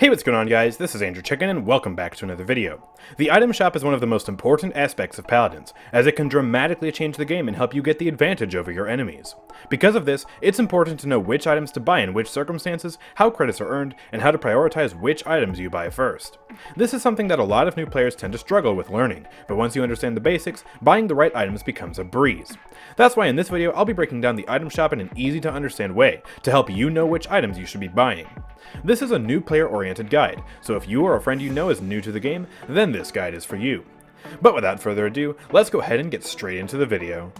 Hey, what's going on guys, this is AndrewChicken and welcome back to another video. The item shop is one of the most important aspects of Paladins, as it can dramatically change the game and help you get the advantage over your enemies. Because of this, it's important to know which items to buy in which circumstances, how credits are earned, and how to prioritize which items you buy first. This is something that a lot of new players tend to struggle with learning, but once you understand the basics, buying the right items becomes a breeze. That's why in this video I'll be breaking down the item shop in an easy to understand way, to help you know which items you should be buying. This is a new player-oriented guide, so if you or a friend you know is new to the game, then this guide is for you. But without further ado, let's go ahead and get straight into the video.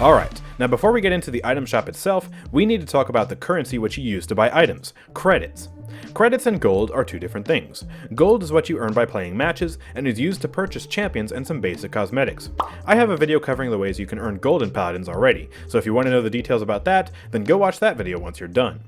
Alright, now before we get into the item shop itself, we need to talk about the currency which you use to buy items, credits. Credits and gold are two different things. Gold is what you earn by playing matches, and is used to purchase champions and some basic cosmetics. I have a video covering the ways you can earn gold in Paladins already, so if you want to know the details about that, then go watch that video once you're done.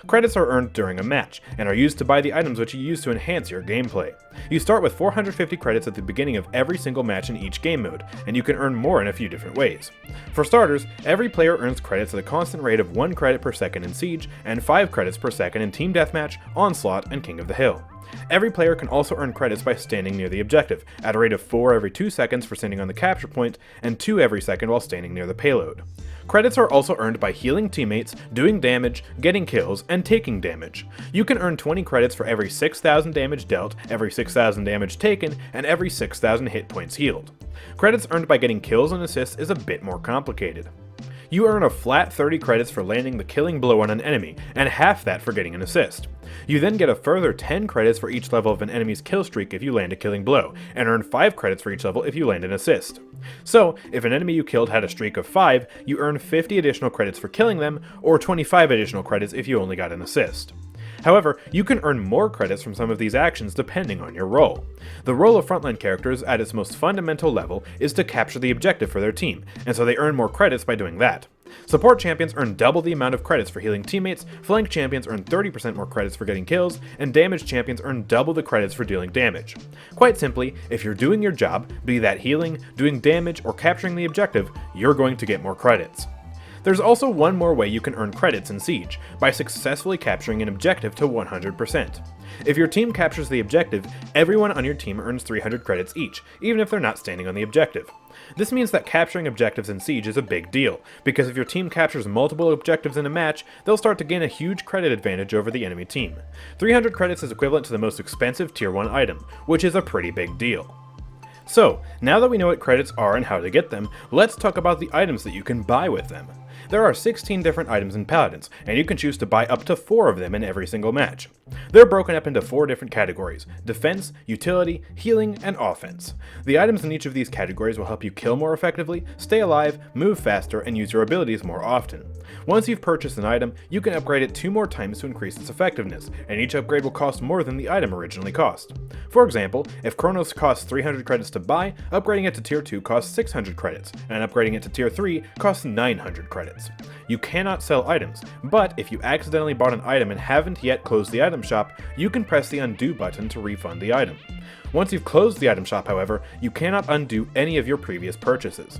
Credits are earned during a match, and are used to buy the items which you use to enhance your gameplay. You start with 450 credits at the beginning of every single match in each game mode, and you can earn more in a few different ways. For starters, every player earns credits at a constant rate of 1 credit per second in Siege, and 5 credits per second in Team Deathmatch, Onslaught, and King of the Hill. Every player can also earn credits by standing near the objective, at a rate of 4 every 2 seconds for standing on the capture point, and 2 every second while standing near the payload. Credits are also earned by healing teammates, doing damage, getting kills, and taking damage. You can earn 20 credits for every 6,000 damage dealt, every 6,000 damage taken, and every 6,000 hit points healed. Credits earned by getting kills and assists is a bit more complicated. You earn a flat 30 credits for landing the killing blow on an enemy, and half that for getting an assist. You then get a further 10 credits for each level of an enemy's kill streak if you land a killing blow, and earn 5 credits for each level if you land an assist. So, if an enemy you killed had a streak of 5, you earn 50 additional credits for killing them, or 25 additional credits if you only got an assist. However, you can earn more credits from some of these actions depending on your role. The role of frontline characters at its most fundamental level is to capture the objective for their team, and so they earn more credits by doing that. Support champions earn double the amount of credits for healing teammates, flank champions earn 30% more credits for getting kills, and damage champions earn double the credits for dealing damage. Quite simply, if you're doing your job, be that healing, doing damage, or capturing the objective, you're going to get more credits. There's also one more way you can earn credits in Siege, by successfully capturing an objective to 100%. If your team captures the objective, everyone on your team earns 300 credits each, even if they're not standing on the objective. This means that capturing objectives in Siege is a big deal, because if your team captures multiple objectives in a match, they'll start to gain a huge credit advantage over the enemy team. 300 credits is equivalent to the most expensive Tier 1 item, which is a pretty big deal. So, now that we know what credits are and how to get them, let's talk about the items that you can buy with them. There are 16 different items in Paladins, and you can choose to buy up to 4 of them in every single match. They're broken up into 4 different categories: defense, utility, healing, and offense. The items in each of these categories will help you kill more effectively, stay alive, move faster, and use your abilities more often. Once you've purchased an item, you can upgrade it 2 more times to increase its effectiveness, and each upgrade will cost more than the item originally cost. For example, if Chronos costs 300 credits to buy, upgrading it to Tier 2 costs 600 credits, and upgrading it to Tier 3 costs 900 credits. You cannot sell items, but if you accidentally bought an item and haven't yet closed the item shop, you can press the undo button to refund the item. Once you've closed the item shop, however, you cannot undo any of your previous purchases.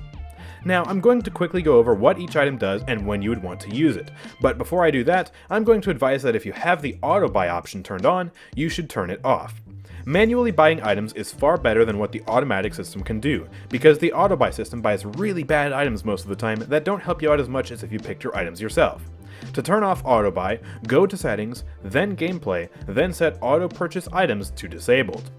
Now, I'm going to quickly go over what each item does and when you would want to use it, but before I do that, I'm going to advise that if you have the auto buy option turned on, you should turn it off. Manually buying items is far better than what the automatic system can do, because the auto buy system buys really bad items most of the time that don't help you out as much as if you picked your items yourself. To turn off auto buy, go to settings, then gameplay, then set auto purchase items to disabled.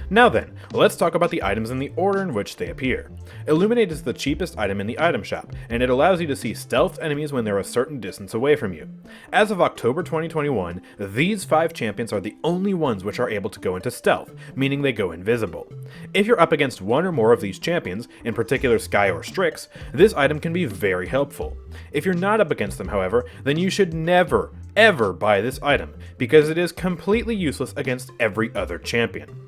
Now then, let's talk about the items in the order in which they appear. Illuminate is the cheapest item in the item shop, and it allows you to see stealthed enemies when they're a certain distance away from you. As of October 2021, these 5 champions are the only ones which are able to go into stealth, meaning they go invisible. If you're up against one or more of these champions, in particular Skye or Strix, this item can be very helpful. If you're not up against them, however, then you should never, ever buy this item, because it is completely useless against every other champion.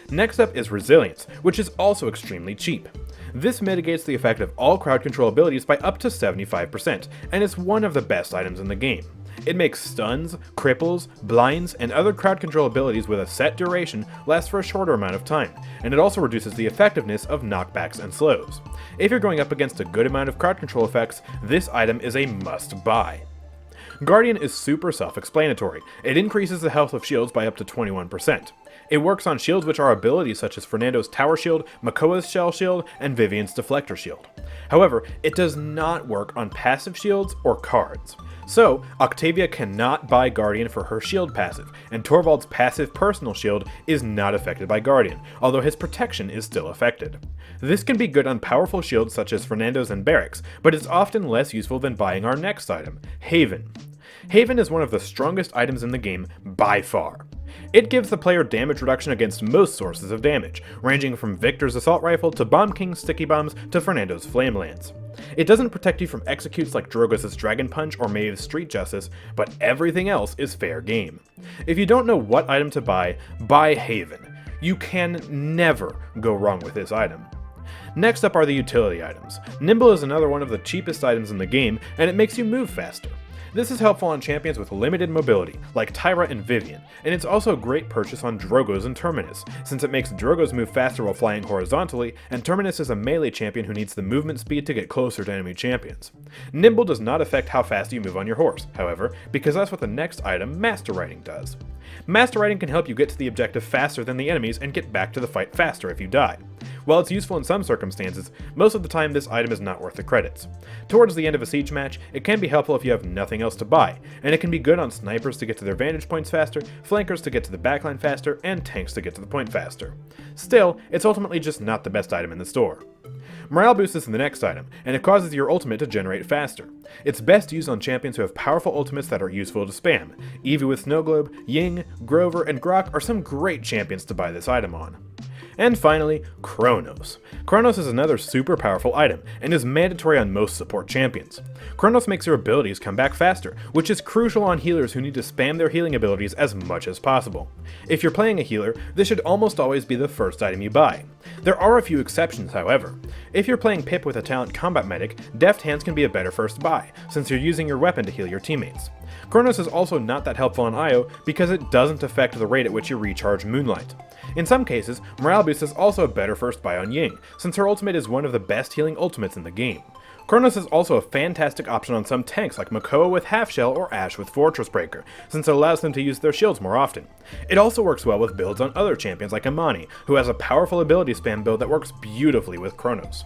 Next up is Resilience, which is also extremely cheap. This mitigates the effect of all crowd control abilities by up to 75%, and is one of the best items in the game. It makes stuns, cripples, blinds, and other crowd control abilities with a set duration last for a shorter amount of time, and it also reduces the effectiveness of knockbacks and slows. If you're going up against a good amount of crowd control effects, this item is a must-buy. Guardian is super self-explanatory. It increases the health of shields by up to 21%. It works on shields which are abilities such as Fernando's Tower Shield, Makoa's Shell Shield, and Vivian's Deflector Shield. However, it does not work on passive shields or cards. So, Octavia cannot buy Guardian for her shield passive, and Torvald's passive personal shield is not affected by Guardian, although his protection is still affected. This can be good on powerful shields such as Fernando's and Barrick's, but it's often less useful than buying our next item, Haven. Haven is one of the strongest items in the game by far. It gives the player damage reduction against most sources of damage, ranging from Victor's Assault Rifle to Bomb King's Sticky Bombs to Fernando's Flame Lance. It doesn't protect you from executes like Drogo's Dragon Punch or Maeve's Street Justice, but everything else is fair game. If you don't know what item to buy Haven. You can never go wrong with this item. Next up are the utility items. Nimble is another one of the cheapest items in the game, and it makes you move faster. This is helpful on champions with limited mobility, like Tyra and Vivian, and it's also a great purchase on Drogo's and Terminus, since it makes Drogo's move faster while flying horizontally, and Terminus is a melee champion who needs the movement speed to get closer to enemy champions. Nimble does not affect how fast you move on your horse, however, because that's what the next item, Master Riding, does. Master Riding can help you get to the objective faster than the enemies and get back to the fight faster if you die. While it's useful in some circumstances, most of the time this item is not worth the credits. Towards the end of a siege match, it can be helpful if you have nothing else to buy, and it can be good on snipers to get to their vantage points faster, flankers to get to the backline faster, and tanks to get to the point faster. Still, it's ultimately just not the best item in the store. Morale Boost is the next item, and it causes your ultimate to generate faster. It's best used on champions who have powerful ultimates that are useful to spam. Eevee with Snow Globe, Ying, Grover, and Grok are some great champions to buy this item on. And finally, Chronos. Chronos is another super powerful item, and is mandatory on most support champions. Chronos makes your abilities come back faster, which is crucial on healers who need to spam their healing abilities as much as possible. If you're playing a healer, this should almost always be the first item you buy. There are a few exceptions, however. If you're playing Pip with a talent combat medic, Deft Hands can be a better first buy, since you're using your weapon to heal your teammates. Chronos is also not that helpful on Io because it doesn't affect the rate at which you recharge Moonlight. In some cases, Morale Boost is also a better first buy on Ying, since her ultimate is one of the best healing ultimates in the game. Chronos is also a fantastic option on some tanks like Makoa with Half Shell or Ashe with Fortress Breaker, since it allows them to use their shields more often. It also works well with builds on other champions like Imani, who has a powerful ability spam build that works beautifully with Chronos.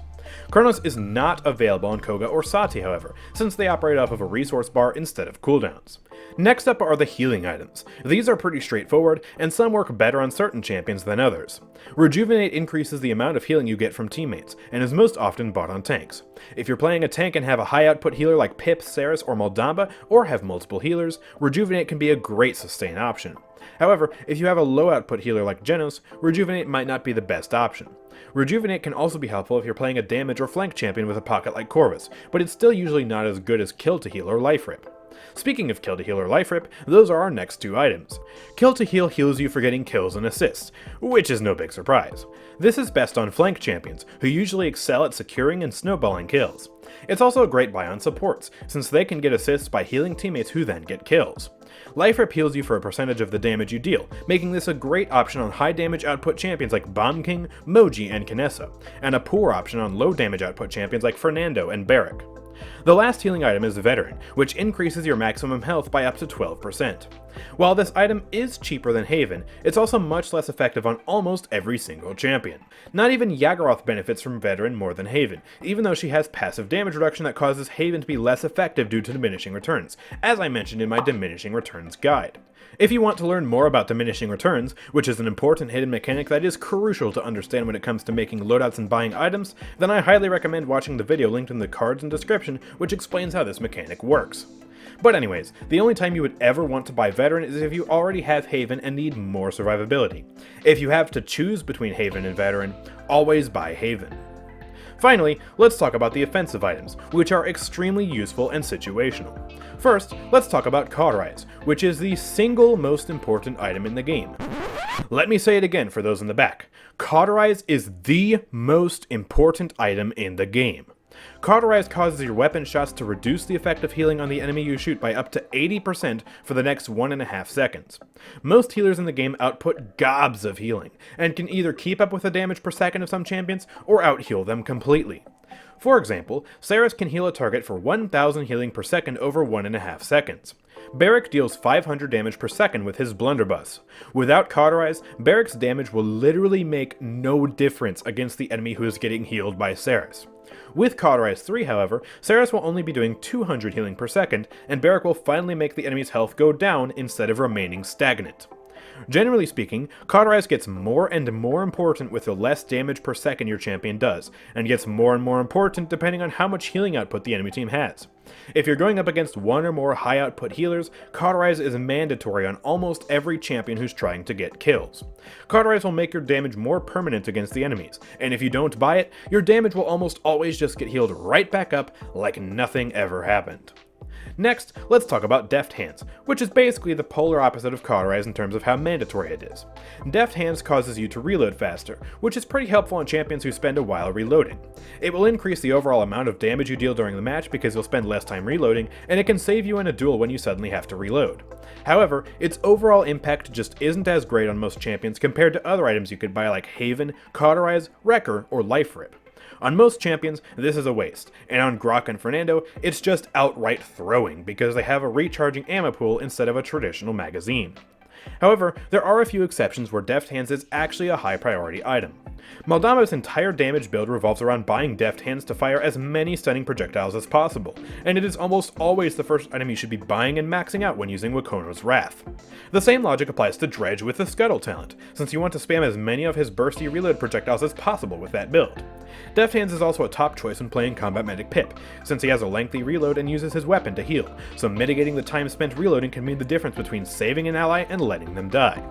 Chronos is not available on Koga or Sati, however, since they operate off of a resource bar instead of cooldowns. Next up are the healing items. These are pretty straightforward, and some work better on certain champions than others. Rejuvenate increases the amount of healing you get from teammates, and is most often bought on tanks. If you're playing a tank and have a high output healer like Pip, Saris, or Moldamba, or have multiple healers, Rejuvenate can be a great sustain option. However, if you have a low output healer like Genos, Rejuvenate might not be the best option. Rejuvenate can also be helpful if you're playing a damage or flank champion with a pocket like Corvus, but it's still usually not as good as Kill to Heal or Life Rip. Speaking of Kill to Heal or Life Rip, those are our next two items. Kill to Heal heals you for getting kills and assists, which is no big surprise. This is best on flank champions, who usually excel at securing and snowballing kills. It's also a great buy on supports, since they can get assists by healing teammates who then get kills. Life Rip heals you for a percentage of the damage you deal, making this a great option on high damage output champions like Bomb King, Moji, and Kinessa, and a poor option on low damage output champions like Fernando and Barrick. The last healing item is Veteran, which increases your maximum health by up to 12%. While this item is cheaper than Haven, it's also much less effective on almost every single champion. Not even Yagharoth benefits from Veteran more than Haven, even though she has passive damage reduction that causes Haven to be less effective due to diminishing returns, as I mentioned in my diminishing returns guide. If you want to learn more about diminishing returns, which is an important hidden mechanic that is crucial to understand when it comes to making loadouts and buying items, then I highly recommend watching the video linked in the cards and description, which explains how this mechanic works. But anyways, the only time you would ever want to buy Veteran is if you already have Haven and need more survivability. If you have to choose between Haven and Veteran, always buy Haven. Finally, let's talk about the offensive items, which are extremely useful and situational. First, let's talk about Cauterize, which is the single most important item in the game. Let me say it again for those in the back. Cauterize is the most important item in the game. Cauterize causes your weapon shots to reduce the effect of healing on the enemy you shoot by up to 80% for the next 1.5 seconds. Most healers in the game output gobs of healing, and can either keep up with the damage per second of some champions, or out-heal them completely. For example, Seris can heal a target for 1000 healing per second over 1.5 seconds. Barrack deals 500 damage per second with his blunderbuss. Without Cauterize, Barrack's damage will literally make no difference against the enemy who is getting healed by Seris. With Cauterize 3, however, Seris will only be doing 200 healing per second, and Barrack will finally make the enemy's health go down instead of remaining stagnant. Generally speaking, Cauterize gets more and more important with the less damage per second your champion does, and gets more and more important depending on how much healing output the enemy team has. If you're going up against one or more high output healers, Cauterize is mandatory on almost every champion who's trying to get kills. Cauterize will make your damage more permanent against the enemies, and if you don't buy it, your damage will almost always just get healed right back up like nothing ever happened. Next, let's talk about Deft Hands, which is basically the polar opposite of Cauterize in terms of how mandatory it is. Deft Hands causes you to reload faster, which is pretty helpful on champions who spend a while reloading. It will increase the overall amount of damage you deal during the match because you'll spend less time reloading, and it can save you in a duel when you suddenly have to reload. However, its overall impact just isn't as great on most champions compared to other items you could buy like Haven, Cauterize, Wrecker, or Life Rip. On most champions, this is a waste, and on Grok and Fernando, it's just outright throwing because they have a recharging ammo pool instead of a traditional magazine. However, there are a few exceptions where Deft Hands is actually a high priority item. Maldama's entire damage build revolves around buying Deft Hands to fire as many stunning projectiles as possible, and it is almost always the first item you should be buying and maxing out when using Wakono's Wrath. The same logic applies to Dredge with the Scuttle talent, since you want to spam as many of his bursty reload projectiles as possible with that build. Deft Hands is also a top choice when playing Combat Medic Pip, since he has a lengthy reload and uses his weapon to heal, so mitigating the time spent reloading can mean the difference between saving an ally and letting them die.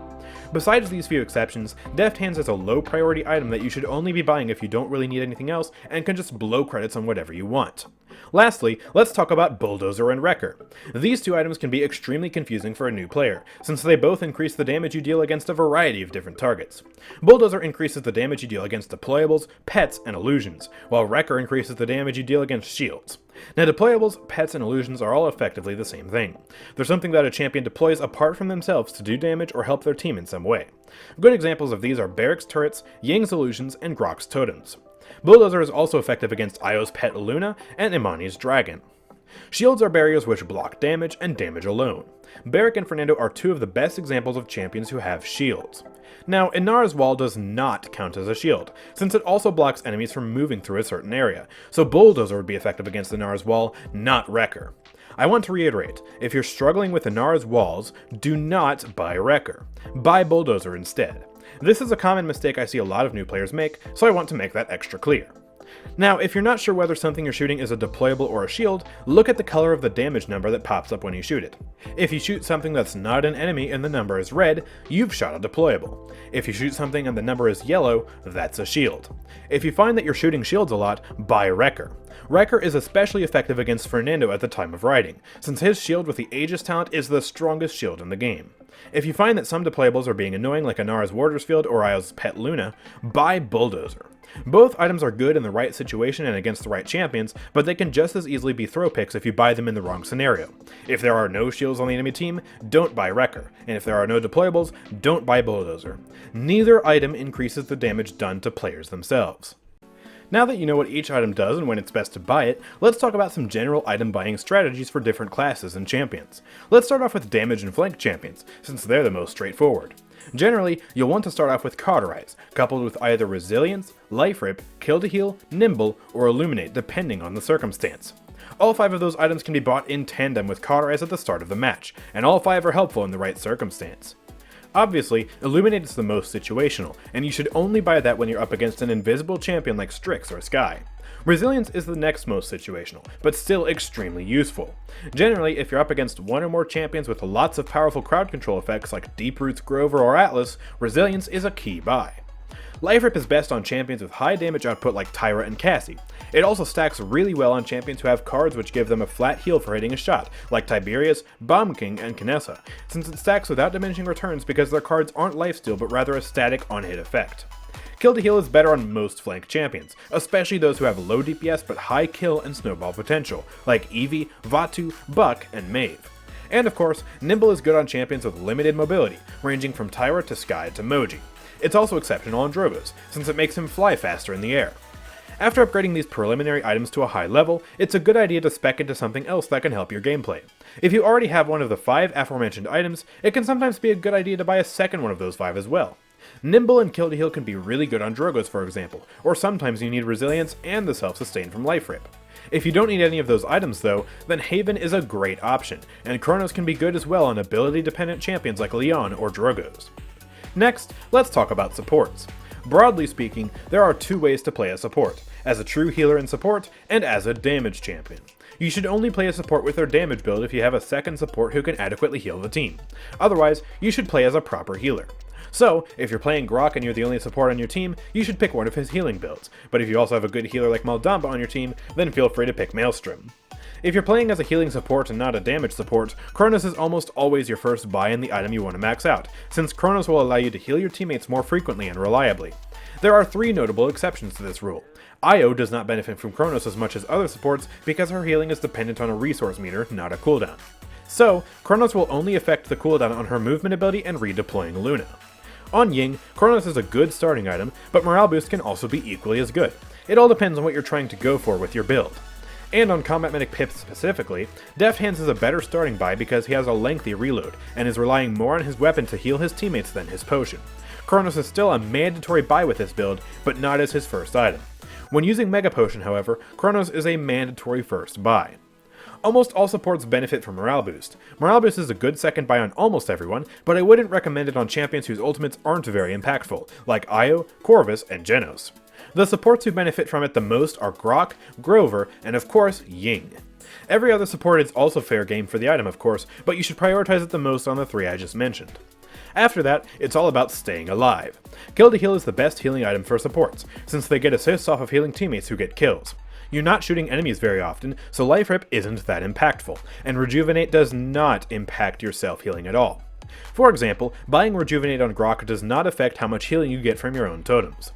Besides these few exceptions, Deft Hands is a low priority item that you should only be buying if you don't really need anything else and can just blow credits on whatever you want. Lastly, let's talk about Bulldozer and Wrecker. These two items can be extremely confusing for a new player, since they both increase the damage you deal against a variety of different targets. Bulldozer increases the damage you deal against deployables, pets, and illusions, while Wrecker increases the damage you deal against shields. Now, deployables, pets, and illusions are all effectively the same thing. They're something that a champion deploys apart from themselves to do damage or help their team in some way. Good examples of these are Barrack's turrets, Ying's illusions, and Grok's totems. Bulldozer is also effective against Io's pet Luna and Imani's dragon. Shields are barriers which block damage and damage alone. Barrack and Fernando are two of the best examples of champions who have shields. Now, Inara's wall does not count as a shield, since it also blocks enemies from moving through a certain area, so Bulldozer would be effective against Inara's wall, not Wrecker. I want to reiterate, if you're struggling with Inara's walls, do not buy Wrecker. Buy Bulldozer instead. This is a common mistake I see a lot of new players make, so I want to make that extra clear. Now, if you're not sure whether something you're shooting is a deployable or a shield, look at the color of the damage number that pops up when you shoot it. If you shoot something that's not an enemy and the number is red, you've shot a deployable. If you shoot something and the number is yellow, that's a shield. If you find that you're shooting shields a lot, buy Wrecker. Wrecker is especially effective against Fernando at the time of riding, since his shield with the Aegis talent is the strongest shield in the game. If you find that some deployables are being annoying like Inara's Warder's Field or Io's pet Luna, buy Bulldozer. Both items are good in the right situation and against the right champions, but they can just as easily be throw picks if you buy them in the wrong scenario. If there are no shields on the enemy team, don't buy Wrecker, and if there are no deployables, don't buy Bulldozer. Neither item increases the damage done to players themselves. Now that you know what each item does and when it's best to buy it, let's talk about some general item buying strategies for different classes and champions. Let's start off with damage and flank champions, since they're the most straightforward. Generally, you'll want to start off with Cauterize, coupled with either Resilience, Life Rip, Kill to Heal, Nimble, or Illuminate depending on the circumstance. All 5 of those items can be bought in tandem with Cauterize at the start of the match, and all 5 are helpful in the right circumstance. Obviously, Illuminate is the most situational, and you should only buy that when you're up against an invisible champion like Strix or Skye. Resilience is the next most situational, but still extremely useful. Generally, if you're up against one or more champions with lots of powerful crowd control effects like Deeproot's Grover or Atlas, Resilience is a key buy. Life Rip is best on champions with high damage output like Tyra and Cassie, It also stacks really well on champions who have cards which give them a flat heal for hitting a shot, like Tiberius, Bomb King, and Kinessa, since it stacks without diminishing returns because their cards aren't lifesteal but rather a static on-hit effect. Kill to heal is better on most flank champions, especially those who have low DPS but high kill and snowball potential, like Eevee, Vatu, Buck, and Maeve. And of course, Nimble is good on champions with limited mobility, ranging from Tyra to Sky to Moji. It's also exceptional on Drogos, since it makes him fly faster in the air. After upgrading these preliminary items to a high level, it's a good idea to spec into something else that can help your gameplay. If you already have one of the 5 aforementioned items, it can sometimes be a good idea to buy a second one of those 5 as well. Nimble and Kill to Heal can be really good on Drogos, for example, or sometimes you need Resilience and the self-sustain from Life Rip. If you don't need any of those items though, then Haven is a great option, and Chronos can be good as well on ability-dependent champions like Leon or Drogos. Next, let's talk about supports. Broadly speaking, there are 2 ways to play a support, as a true healer in support, and as a damage champion. You should only play a support with their damage build if you have a second support who can adequately heal the team. Otherwise, you should play as a proper healer. So, if you're playing Grok and you're the only support on your team, you should pick one of his healing builds, but if you also have a good healer like Maldamba on your team, then feel free to pick Maelstrom. If you're playing as a healing support and not a damage support, Chronos is almost always your first buy in the item you want to max out, since Chronos will allow you to heal your teammates more frequently and reliably. There are 3 notable exceptions to this rule. Io does not benefit from Chronos as much as other supports because her healing is dependent on a resource meter, not a cooldown. So, Chronos will only affect the cooldown on her movement ability and redeploying Luna. On Ying, Chronos is a good starting item, but morale boost can also be equally as good. It all depends on what you're trying to go for with your build. And on Combat Medic Pip specifically, Deft Hands is a better starting buy because he has a lengthy reload, and is relying more on his weapon to heal his teammates than his potion. Chronos is still a mandatory buy with this build, but not as his first item. When using Mega Potion, however, Chronos is a mandatory first buy. Almost all supports benefit from Morale Boost. Morale Boost is a good second buy on almost everyone, but I wouldn't recommend it on champions whose ultimates aren't very impactful, like Io, Corvus, and Genos. The supports who benefit from it the most are Grok, Grover, and of course, Ying. Every other support is also fair game for the item, of course, but you should prioritize it the most on the 3 I just mentioned. After that, it's all about staying alive. Kill to Heal is the best healing item for supports, since they get assists off of healing teammates who get kills. You're not shooting enemies very often, so Life Rip isn't that impactful, and Rejuvenate does not impact your self-healing at all. For example, buying Rejuvenate on Grok does not affect how much healing you get from your own totems.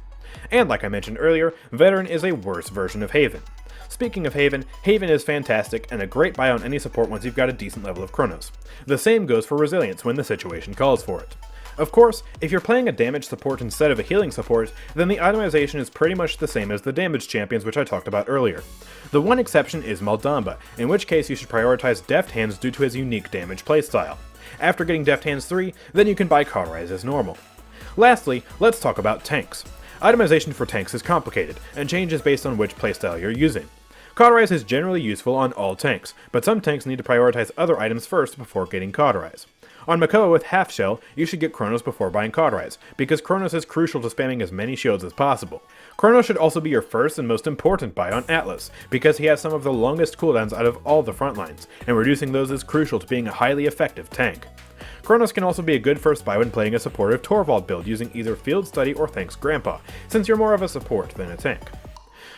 And like I mentioned earlier, Veteran is a worse version of Haven. Speaking of Haven, Haven is fantastic and a great buy on any support once you've got a decent level of Chronos. The same goes for Resilience when the situation calls for it. Of course, if you're playing a damage support instead of a healing support, then the itemization is pretty much the same as the damage champions which I talked about earlier. The one exception is Maldamba, in which case you should prioritize Deft Hands due to his unique damage playstyle. After getting Deft Hands 3, then you can buy Cauterize as normal. Lastly, let's talk about tanks. Itemization for tanks is complicated, and changes based on which playstyle you're using. Cauterize is generally useful on all tanks, but some tanks need to prioritize other items first before getting Cauterize. On Makoa with Half Shell, you should get Chronos before buying Cauterize, because Chronos is crucial to spamming as many shields as possible. Chronos should also be your first and most important buy on Atlas, because he has some of the longest cooldowns out of all the front lines, and reducing those is crucial to being a highly effective tank. Chronos can also be a good first buy when playing a supportive Torvald build using either Field Study or Thanks Grandpa, since you're more of a support than a tank.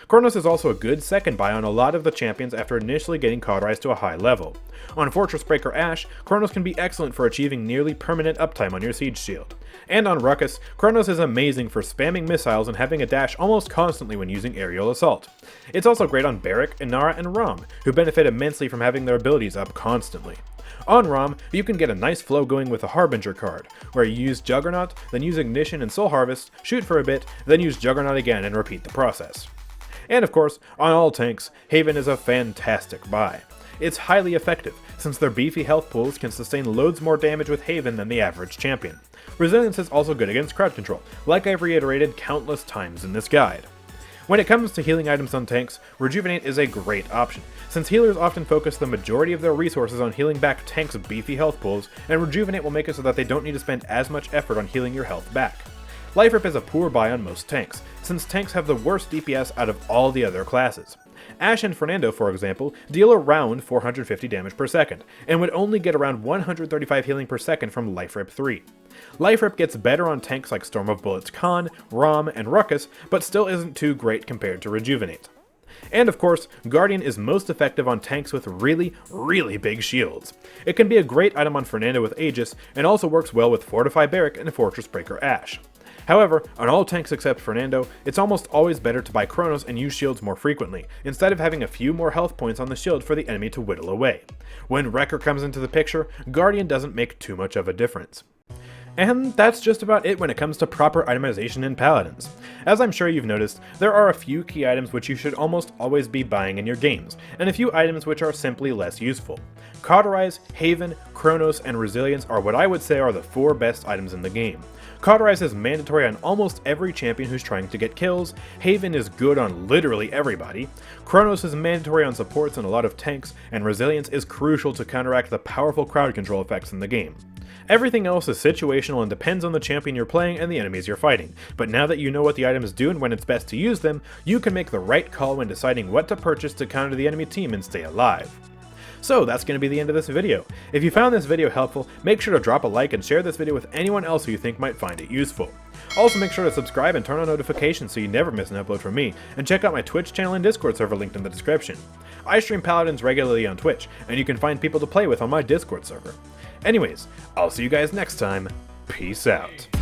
Chronos is also a good second buy on a lot of the champions after initially getting Cauterized to a high level. On Fortress Breaker Ashe, Chronos can be excellent for achieving nearly permanent uptime on your Siege Shield. And on Ruckus, Chronos is amazing for spamming missiles and having a dash almost constantly when using Aerial Assault. It's also great on Barrack, Inara, and Rom, who benefit immensely from having their abilities up constantly. On Rom, you can get a nice flow going with a Harbinger card, where you use Juggernaut, then use Ignition and Soul Harvest, shoot for a bit, then use Juggernaut again and repeat the process. And of course, on all tanks, Haven is a fantastic buy. It's highly effective, since their beefy health pools can sustain loads more damage with Haven than the average champion. Resilience is also good against crowd control, like I've reiterated countless times in this guide. When it comes to healing items on tanks, Rejuvenate is a great option, since healers often focus the majority of their resources on healing back tanks' beefy health pools, and Rejuvenate will make it so that they don't need to spend as much effort on healing your health back. Life Rip is a poor buy on most tanks, since tanks have the worst DPS out of all the other classes. Ashe and Fernando, for example, deal around 450 damage per second, and would only get around 135 healing per second from Life Rip 3. Life Rip gets better on tanks like Storm of Bullets Khan, Rom, and Ruckus, but still isn't too great compared to Rejuvenate. And of course, Guardian is most effective on tanks with really, really big shields. It can be a great item on Fernando with Aegis, and also works well with Fortify Barrack and Fortress Breaker Ashe. However, on all tanks except Fernando, it's almost always better to buy Chronos and use shields more frequently, instead of having a few more health points on the shield for the enemy to whittle away. When Wrecker comes into the picture, Guardian doesn't make too much of a difference. And that's just about it when it comes to proper itemization in Paladins. As I'm sure you've noticed, there are a few key items which you should almost always be buying in your games, and a few items which are simply less useful. Cauterize, Haven, Chronos, and Resilience are what I would say are the 4 best items in the game. Cauterize is mandatory on almost every champion who's trying to get kills, Haven is good on literally everybody, Chronos is mandatory on supports and a lot of tanks, and Resilience is crucial to counteract the powerful crowd control effects in the game. Everything else is situational and depends on the champion you're playing and the enemies you're fighting, but now that you know what the items do and when it's best to use them, you can make the right call when deciding what to purchase to counter the enemy team and stay alive. So that's going to be the end of this video. If you found this video helpful, make sure to drop a like and share this video with anyone else who you think might find it useful. Also make sure to subscribe and turn on notifications so you never miss an upload from me, and check out my Twitch channel and Discord server linked in the description. I stream Paladins regularly on Twitch, and you can find people to play with on my Discord server. Anyways, I'll see you guys next time. Peace out.